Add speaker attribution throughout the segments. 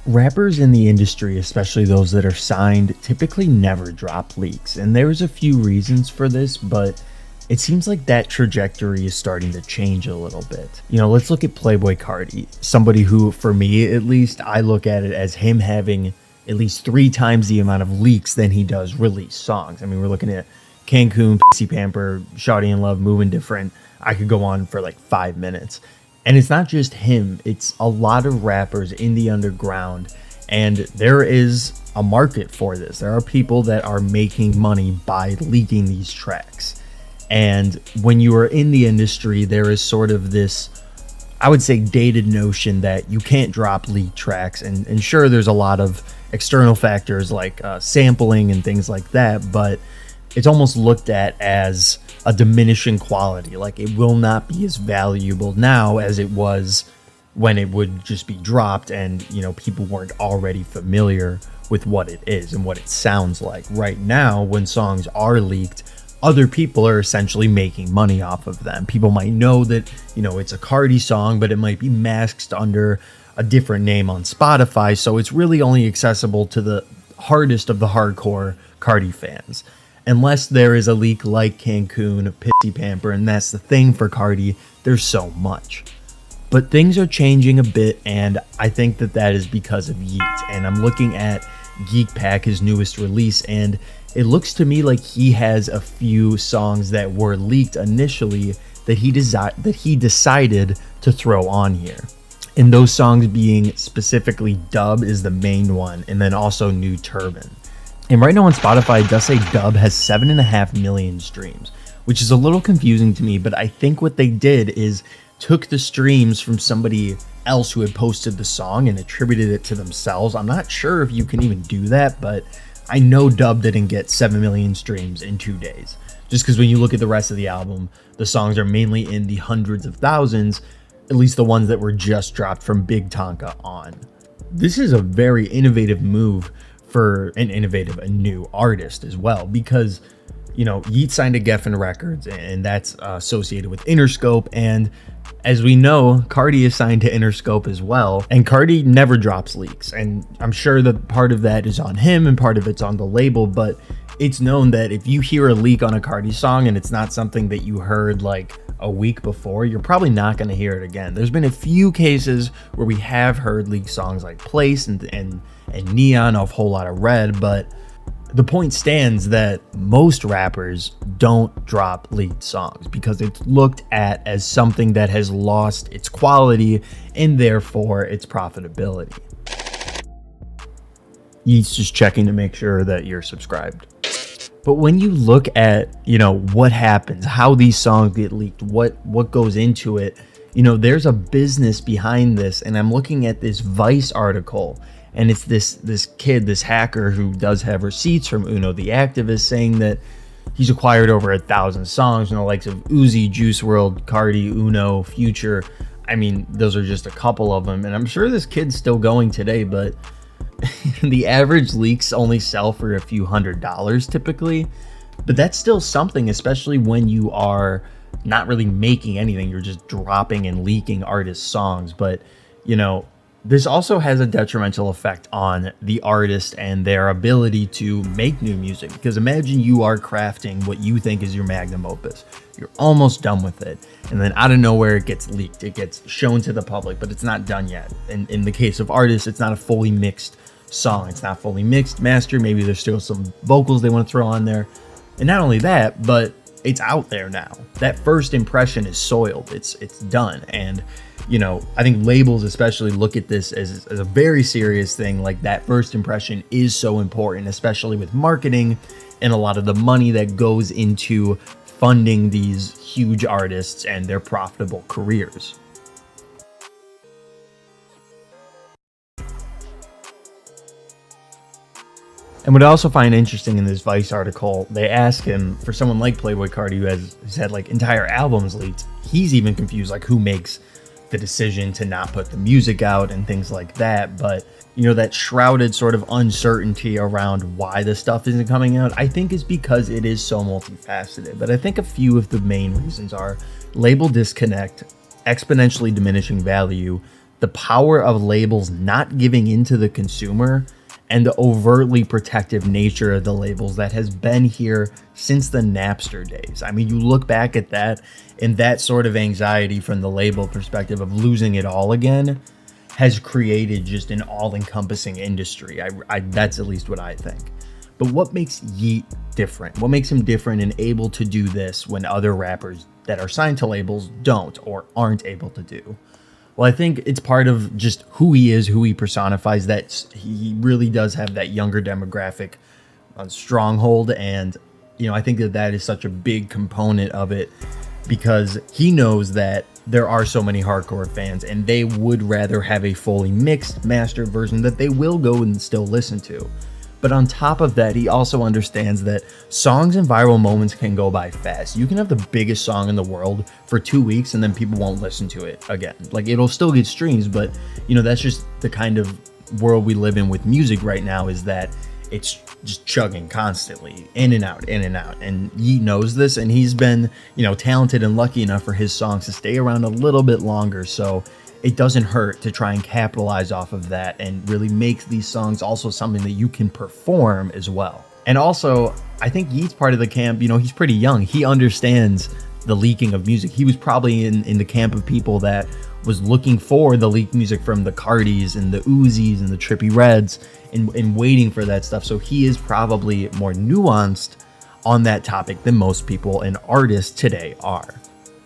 Speaker 1: Rappers in the industry, especially those that are signed, typically never drop leaks, and there's a few reasons for this, but it seems like that trajectory is starting to change a little bit. Let's look at playboi CARTI, somebody who, for me at least, I look at it as him having at least 3 times the amount of leaks than he does release songs. I mean, we're looking at Cancun, Pissy Pamper, Shawty in Love, Moving Different. I could go on for like 5 minutes. And it's not just him, it's a lot of rappers in the underground, and there is a market for this. There are people that are making money by leaking these tracks. And when you are in the industry, there is sort of this, I would say, dated notion that you can't drop leaked tracks. And sure, there's a lot of external factors like sampling and things like that, but it's almost looked at as a diminishing quality. Like, it will not be as valuable now as it was when it would just be dropped and, people weren't already familiar with what it is and what it sounds like. Right now, when songs are leaked, other people are essentially making money off of them. People might know that, it's a CARTI song, but it might be masked under a different name on Spotify. So it's really only accessible to the hardest of the hardcore CARTI fans. Unless there is a leak like Cancun, Pissy Pamper, and that's the thing for CARTI, there's so much. But things are changing a bit, and I think that is because of Yeat. And I'm looking at Geek, his newest release, and it looks to me like he has a few songs that were leaked initially that he decided to throw on here. And those songs being specifically Dub is the main one, and then also New Turban. And right now on Spotify, it does say Dub has 7.5 million streams, which is a little confusing to me, but I think what they did is took the streams from somebody else who had posted the song and attributed it to themselves. I'm not sure if you can even do that, but I know Dub didn't get 7 million streams in 2 days. Just because when you look at the rest of the album, the songs are mainly in the hundreds of thousands, at least the ones that were just dropped from Big Tonka on. This is a very innovative move for a new artist as well, because Yeat signed to Geffen Records, and that's associated with Interscope, and as we know, CARTI is signed to Interscope as well, and CARTI never drops leaks, and I'm sure that part of that is on him and part of it's on the label, but it's known that if you hear a leak on a CARTI song and it's not something that you heard like a week before, you're probably not going to hear it again. There's been a few cases where we have heard leaked songs like Place and Neon, a whole lot of Red, but the point stands that most rappers don't drop leaked songs because it's looked at as something that has lost its quality and therefore its profitability. Yeat's just checking to make sure that you're subscribed. But when you look at, what happens, how these songs get leaked, what goes into it, there's a business behind this. And I'm looking at this Vice article, and it's this kid, this hacker who does have receipts from Uno the Activist, saying that he's acquired over 1,000 songs from the likes of Uzi, Juice WRLD, CARTI, Uno, Future. I mean, those are just a couple of them. And I'm sure this kid's still going today, but the average leaks only sell for a few $100s typically, but that's still something, especially when you are not really making anything, you're just dropping and leaking artists' songs. But this also has a detrimental effect on the artist and their ability to make new music, because imagine you are crafting what you think is your magnum opus, you're almost done with it, and then out of nowhere it gets leaked, it gets shown to the public, but it's not done yet. And in the case of artists, it's not a fully mixed song, it's not fully mixed, mastered, maybe there's still some vocals they want to throw on there, and not only that, but it's out there now. That first impression is soiled, it's done. And I think labels especially look at this as a very serious thing. Like, that first impression is so important, especially with marketing and a lot of the money that goes into funding these huge artists and their profitable careers. And what I also find interesting in this Vice article, they ask him, for someone like playboi CARTI who has had like entire albums leaked, he's even confused, like, who makes the decision to not put the music out and things like that. But that shrouded sort of uncertainty around why the stuff isn't coming out, I think is because it is so multifaceted. But I think a few of the main reasons are label disconnect, exponentially diminishing value, the power of labels not giving in to the consumer, and the overtly protective nature of the labels that has been here since the Napster days. I mean, you look back at that, and that sort of anxiety from the label perspective of losing it all again has created just an all-encompassing industry. That's at least what I think. But what makes Yeat different? What makes him different and able to do this when other rappers that are signed to labels don't or aren't able to do? Well, I think it's part of just who he is, who he personifies, that he really does have that younger demographic stronghold. And, I think that is such a big component of it, because he knows that there are so many hardcore fans and they would rather have a fully mixed, mastered version that they will go and still listen to. But on top of that, he also understands that songs and viral moments can go by fast. You can have the biggest song in the world for 2 weeks and then people won't listen to it again. Like, it'll still get streams, but that's just the kind of world we live in with music right now, is that it's just chugging constantly, in and out, in and out. And Yeat knows this, and he's been, talented and lucky enough for his songs to stay around a little bit longer. So it doesn't hurt to try and capitalize off of that and really make these songs also something that you can perform as well. And also, I think Yeat's part of the camp, he's pretty young. He understands the leaking of music. He was probably in the camp of people that was looking for the leaked music from the CARTIs and the Uzzies and the Trippie Reds and waiting for that stuff. So he is probably more nuanced on that topic than most people and artists today are.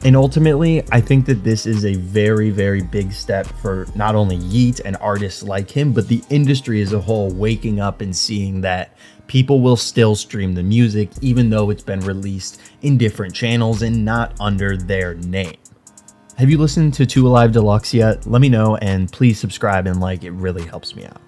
Speaker 1: And ultimately, I think that this is a very, very big step for not only Yeat and artists like him, but the industry as a whole, waking up and seeing that people will still stream the music, even though it's been released in different channels and not under their name. Have you listened to 2 Alive Deluxe yet? Let me know, and please subscribe and like, it really helps me out.